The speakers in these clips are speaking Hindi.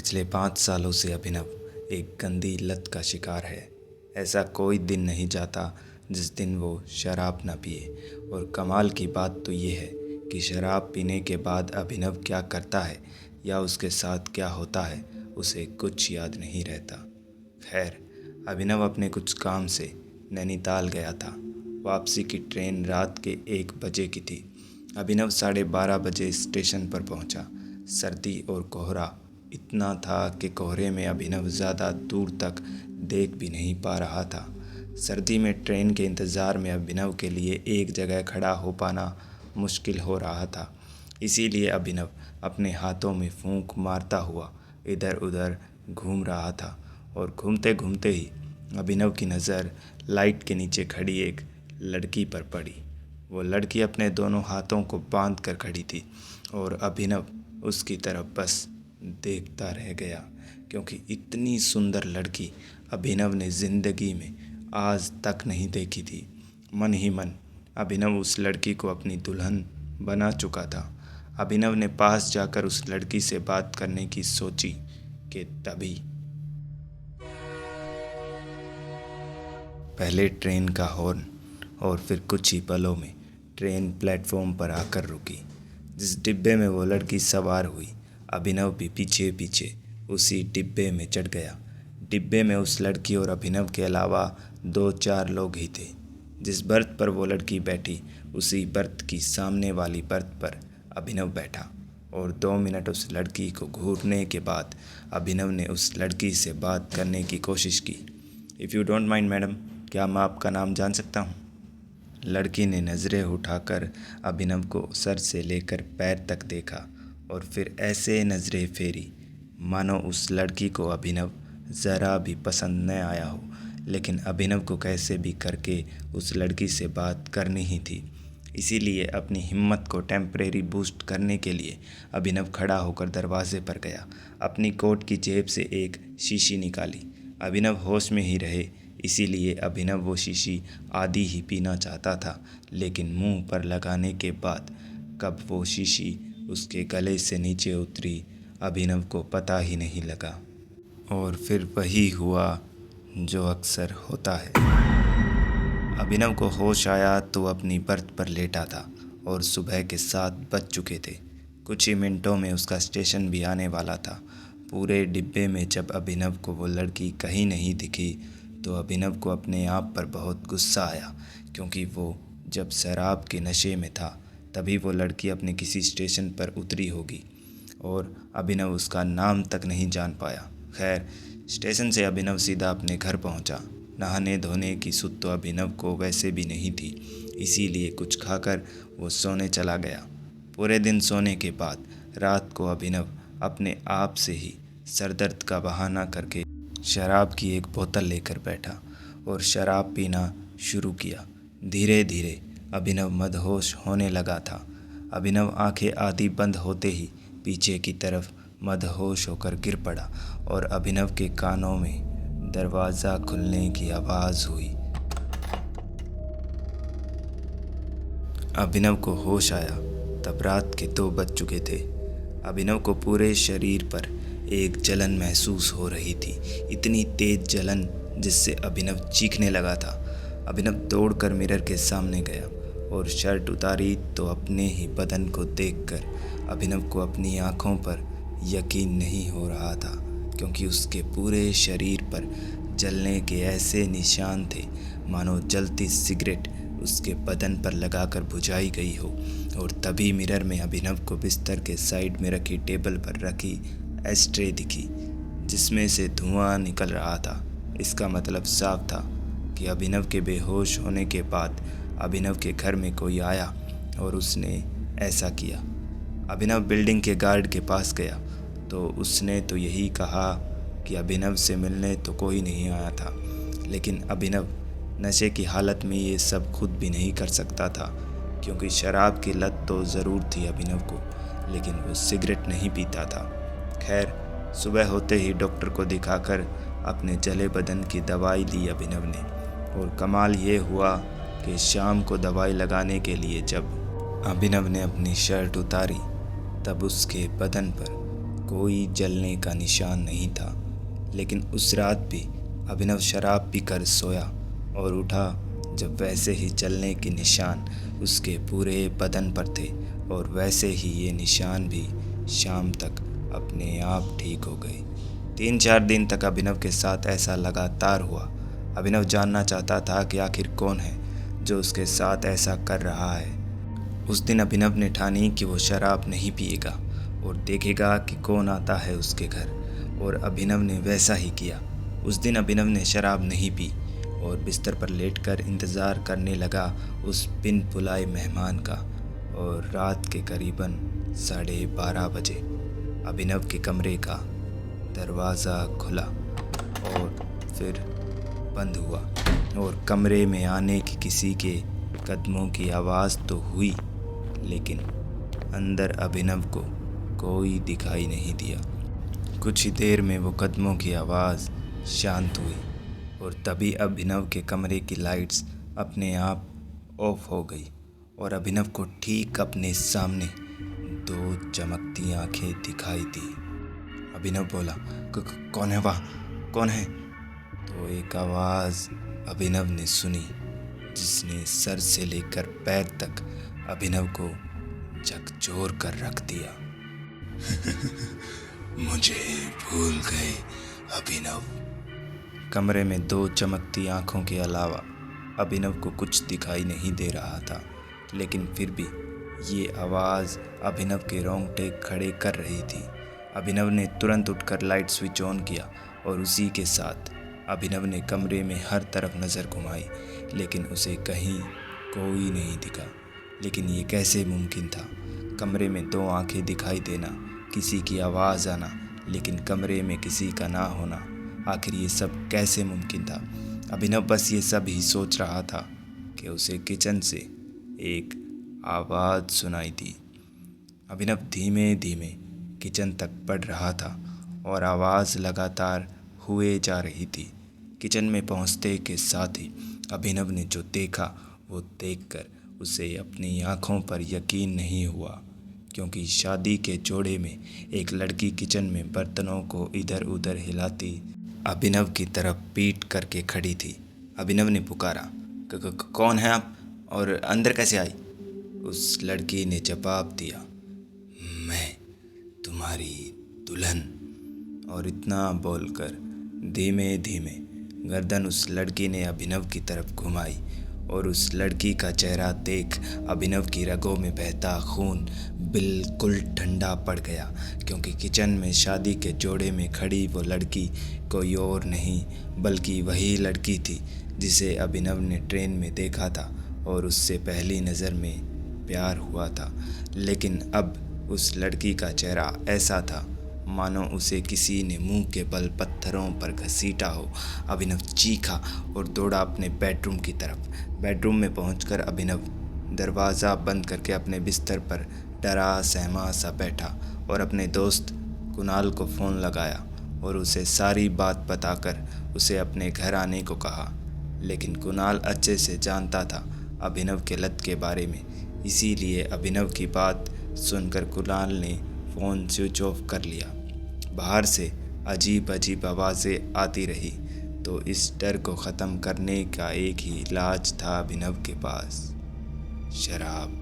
पिछले 5 सालों से अभिनव एक गंदी लत का शिकार है। ऐसा कोई दिन नहीं जाता जिस दिन वो शराब न पिए। और कमाल की बात तो ये है कि शराब पीने के बाद अभिनव क्या करता है या उसके साथ क्या होता है उसे कुछ याद नहीं रहता। खैर, अभिनव अपने कुछ काम से नैनीताल गया था। वापसी की ट्रेन रात के 1 बजे की थी। अभिनव 12:30 बजे स्टेशन पर पहुंचा। सर्दी और कोहरा इतना था कि कोहरे में अभिनव ज़्यादा दूर तक देख भी नहीं पा रहा था। सर्दी में ट्रेन के इंतज़ार में अभिनव के लिए एक जगह खड़ा हो पाना मुश्किल हो रहा था। इसीलिए अभिनव अपने हाथों में फूंक मारता हुआ इधर उधर घूम रहा था। और घूमते घूमते ही अभिनव की नज़र लाइट के नीचे खड़ी एक लड़की पर पड़ी। वो लड़की अपने दोनों हाथों को बांध कर खड़ी थी और अभिनव उसकी तरफ बस देखता रह गया, क्योंकि इतनी सुंदर लड़की अभिनव ने ज़िंदगी में आज तक नहीं देखी थी। मन ही मन अभिनव उस लड़की को अपनी दुल्हन बना चुका था। अभिनव ने पास जाकर उस लड़की से बात करने की सोची कि तभी पहले ट्रेन का हॉर्न और फिर कुछ ही पलों में ट्रेन प्लेटफॉर्म पर आकर रुकी। जिस डिब्बे में वो लड़की सवार हुई, अभिनव भी पीछे पीछे उसी डिब्बे में चढ़ गया। डिब्बे में उस लड़की और अभिनव के अलावा 2-4 लोग ही थे। जिस बर्थ पर वो लड़की बैठी, उसी बर्थ की सामने वाली बर्थ पर अभिनव बैठा। और 2 मिनट उस लड़की को घूरने के बाद अभिनव ने उस लड़की से बात करने की कोशिश की। If you don't mind madam, क्या मैं आपका नाम जान सकता हूँ? लड़की ने नज़रें उठाकर अभिनव को सर से लेकर पैर तक देखा और फिर ऐसे नज़रें फेरी मानो उस लड़की को अभिनव ज़रा भी पसंद न आया हो। लेकिन अभिनव को कैसे भी करके उस लड़की से बात करनी ही थी। इसीलिए अपनी हिम्मत को टेम्परेरी बूस्ट करने के लिए अभिनव खड़ा होकर दरवाजे पर गया। अपनी कोट की जेब से एक शीशी निकाली। अभिनव होश में ही रहे, इसीलिए अभिनव वो शीशी आधी ही पीना चाहता था। लेकिन मुंह पर लगाने के बाद कब वो शीशी उसके गले से नीचे उतरी, अभिनव को पता ही नहीं लगा। और फिर वही हुआ जो अक्सर होता है। अभिनव को होश आया तो अपनी बर्थ पर लेटा था और सुबह के 7 बज चुके थे। कुछ ही मिनटों में उसका स्टेशन भी आने वाला था। पूरे डिब्बे में जब अभिनव को वो लड़की कहीं नहीं दिखी तो अभिनव को अपने आप पर बहुत गुस्सा आया, क्योंकि वो जब शराब के नशे में था तभी वो लड़की अपने किसी स्टेशन पर उतरी होगी और अभिनव उसका नाम तक नहीं जान पाया। खैर, स्टेशन से अभिनव सीधा अपने घर पहुंचा। नहाने धोने की सुध तो अभिनव को वैसे भी नहीं थी, इसीलिए कुछ खाकर वो सोने चला गया। पूरे दिन सोने के बाद रात को अभिनव अपने आप से ही सरदर्द का बहाना करके शराब की एक बोतल लेकर बैठा और शराब पीना शुरू किया। धीरे धीरे अभिनव मदहोश होने लगा था। अभिनव आंखें आधी बंद होते ही पीछे की तरफ मदहोश होकर गिर पड़ा और अभिनव के कानों में दरवाज़ा खुलने की आवाज़ हुई। अभिनव को होश आया तब रात के 2 बज चुके थे। अभिनव को पूरे शरीर पर एक जलन महसूस हो रही थी, इतनी तेज जलन जिससे अभिनव चीखने लगा था। अभिनव दौड़कर मिरर के सामने गया और शर्ट उतारी तो अपने ही बदन को देखकर अभिनव को अपनी आँखों पर यकीन नहीं हो रहा था, क्योंकि उसके पूरे शरीर पर जलने के ऐसे निशान थे मानो जलती सिगरेट उसके बदन पर लगाकर बुझाई गई हो। और तभी मिरर में अभिनव को बिस्तर के साइड में रखी टेबल पर रखी एस्ट्रे दिखी, जिसमें से धुआं निकल रहा था। इसका मतलब साफ था कि अभिनव के बेहोश होने के बाद अभिनव के घर में कोई आया और उसने ऐसा किया। अभिनव बिल्डिंग के गार्ड के पास गया तो उसने तो यही कहा कि अभिनव से मिलने तो कोई नहीं आया था। लेकिन अभिनव नशे की हालत में ये सब खुद भी नहीं कर सकता था, क्योंकि शराब की लत तो ज़रूर थी अभिनव को, लेकिन वो सिगरेट नहीं पीता था। खैर, सुबह होते ही डॉक्टर को दिखाकर अपने जले बदन की दवाई ली अभिनव ने। और कमाल ये हुआ कि शाम को दवाई लगाने के लिए जब अभिनव ने अपनी शर्ट उतारी तब उसके बदन पर कोई जलने का निशान नहीं था। लेकिन उस रात भी अभिनव शराब पीकर सोया और उठा जब वैसे ही जलने के निशान उसके पूरे बदन पर थे, और वैसे ही ये निशान भी शाम तक अपने आप ठीक हो गए। 3-4 दिन तक अभिनव के साथ ऐसा लगातार हुआ। अभिनव जानना चाहता था कि आखिर कौन है जो उसके साथ ऐसा कर रहा है। उस दिन अभिनव ने ठानी कि वो शराब नहीं पिएगा और देखेगा कि कौन आता है उसके घर, और अभिनव ने वैसा ही किया। उस दिन अभिनव ने शराब नहीं पी और बिस्तर पर लेटकर इंतज़ार करने लगा उस बिन बुलाए मेहमान का। और रात के करीबन 12:30 बजे अभिनव के कमरे का दरवाज़ा खुला और फिर बंद हुआ, और कमरे में आने की किसी के कदमों की आवाज़ तो हुई, लेकिन अंदर अभिनव को कोई दिखाई नहीं दिया। कुछ ही देर में वो कदमों की आवाज़ शांत हुई, और तभी अभिनव के कमरे की लाइट्स अपने आप ऑफ हो गई, और अभिनव को ठीक अपने सामने 2 चमकती आंखें दिखाई दी। अभिनव बोला, कौन है वहाँ, कौन है? तो एक आवाज़ अभिनव ने सुनी जिसने सर से लेकर पैर तक अभिनव को झकझोर कर रख दिया। मुझे भूल गए अभिनव। कमरे में 2 चमकती आंखों के अलावा अभिनव को कुछ दिखाई नहीं दे रहा था, लेकिन फिर भी ये आवाज़ अभिनव के रोंगटे खड़े कर रही थी। अभिनव ने तुरंत उठकर लाइट स्विच ऑन किया, और उसी के साथ अभिनव ने कमरे में हर तरफ नज़र घुमाई, लेकिन उसे कहीं कोई नहीं दिखा। लेकिन ये कैसे मुमकिन था? कमरे में 2 आंखें दिखाई देना, किसी की आवाज़ आना, लेकिन कमरे में किसी का ना होना, आखिर ये सब कैसे मुमकिन था? अभिनव बस ये सब ही सोच रहा था कि उसे किचन से एक आवाज़ सुनाई दी। अभिनव धीमे धीमे किचन तक बढ़ रहा था, और आवाज़ लगातार हुए जा रही थी। किचन में पहुंचते के साथ ही अभिनव ने जो देखा वो देखकर उसे अपनी आँखों पर यकीन नहीं हुआ, क्योंकि शादी के जोड़े में एक लड़की किचन में बर्तनों को इधर उधर हिलाती अभिनव की तरफ पीट करके खड़ी थी। अभिनव ने पुकारा, कौन है आप, और अंदर कैसे आई? उस लड़की ने जवाब दिया, मैं तुम्हारी दुल्हन। और इतना बोलकर धीमे धीमे गर्दन उस लड़की ने अभिनव की तरफ घुमाई, और उस लड़की का चेहरा देख अभिनव की रगों में बहता खून बिल्कुल ठंडा पड़ गया, क्योंकि किचन में शादी के जोड़े में खड़ी वो लड़की कोई और नहीं बल्कि वही लड़की थी जिसे अभिनव ने ट्रेन में देखा था और उससे पहली नज़र में प्यार हुआ था। लेकिन अब उस लड़की का चेहरा ऐसा था मानो उसे किसी ने मुंह के बल पत्थरों पर घसीटा हो। अभिनव चीखा और दौड़ा अपने बेडरूम की तरफ। बेडरूम में पहुंचकर अभिनव दरवाज़ा बंद करके अपने बिस्तर पर डरा सहमा सा बैठा और अपने दोस्त कुणाल को फ़ोन लगाया और उसे सारी बात बताकर उसे अपने घर आने को कहा। लेकिन कुणाल अच्छे से जानता था अभिनव के लत के बारे में, इसीलिए अभिनव की बात सुनकर कुणाल ने फ़ोन स्विच ऑफ कर लिया। बाहर से अजीब अजीब आवाज़ें आती रही, तो इस डर को ख़त्म करने का एक ही इलाज था अभिनव के पास, शराब।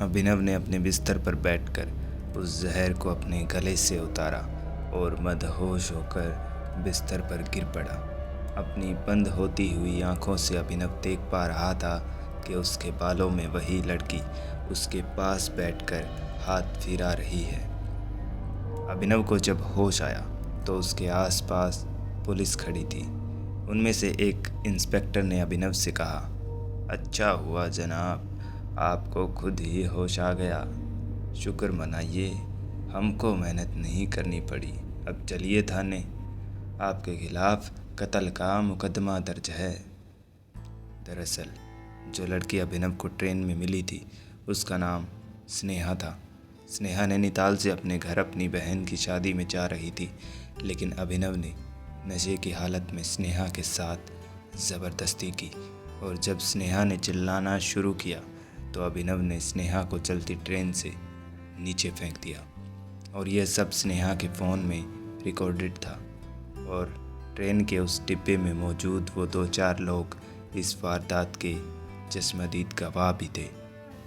अभिनव ने अपने बिस्तर पर बैठकर उस जहर को अपने गले से उतारा और मदहोश होकर बिस्तर पर गिर पड़ा। अपनी बंद होती हुई आंखों से अभिनव देख पा रहा था कि उसके बालों में वही लड़की उसके पास बैठकर हाथ फिरा रही है। अभिनव को जब होश आया तो उसके आसपास पुलिस खड़ी थी। उनमें से एक इंस्पेक्टर ने अभिनव से कहा, अच्छा हुआ जनाब, आपको खुद ही होश आ गया। शुक्र मनाइए, हमको मेहनत नहीं करनी पड़ी। अब चलिए थाने, आपके खिलाफ कत्ल का मुकदमा दर्ज है। दरअसल जो लड़की अभिनव को ट्रेन में मिली थी उसका नाम स्नेहा था। स्नेहा नैनीताल से अपने घर अपनी बहन की शादी में जा रही थी, लेकिन अभिनव ने नशे की हालत में स्नेहा के साथ ज़बरदस्ती की और जब स्नेहा ने चिल्लाना शुरू किया तो अभिनव ने स्नेहा को चलती ट्रेन से नीचे फेंक दिया। और यह सब स्नेहा के फ़ोन में रिकॉर्डेड था और ट्रेन के उस डिब्बे में मौजूद वो 2-4 लोग इस वारदात के चश्मदीद गवाह भी थे।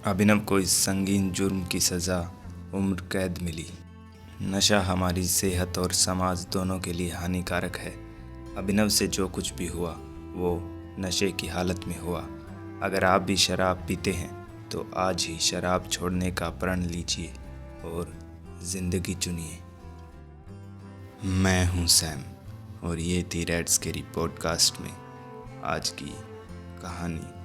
अभिनव को इस संगीन जुर्म की सज़ा उम्र कैद मिली। नशा हमारी सेहत और समाज दोनों के लिए हानिकारक है। अभिनव से जो कुछ भी हुआ वो नशे की हालत में हुआ। अगर आप भी शराब पीते हैं तो आज ही शराब छोड़ने का प्रण लीजिए और ज़िंदगी चुनिए। मैं हूँ सैम और ये थी रेड स्केरी पॉडकास्ट में आज की कहानी।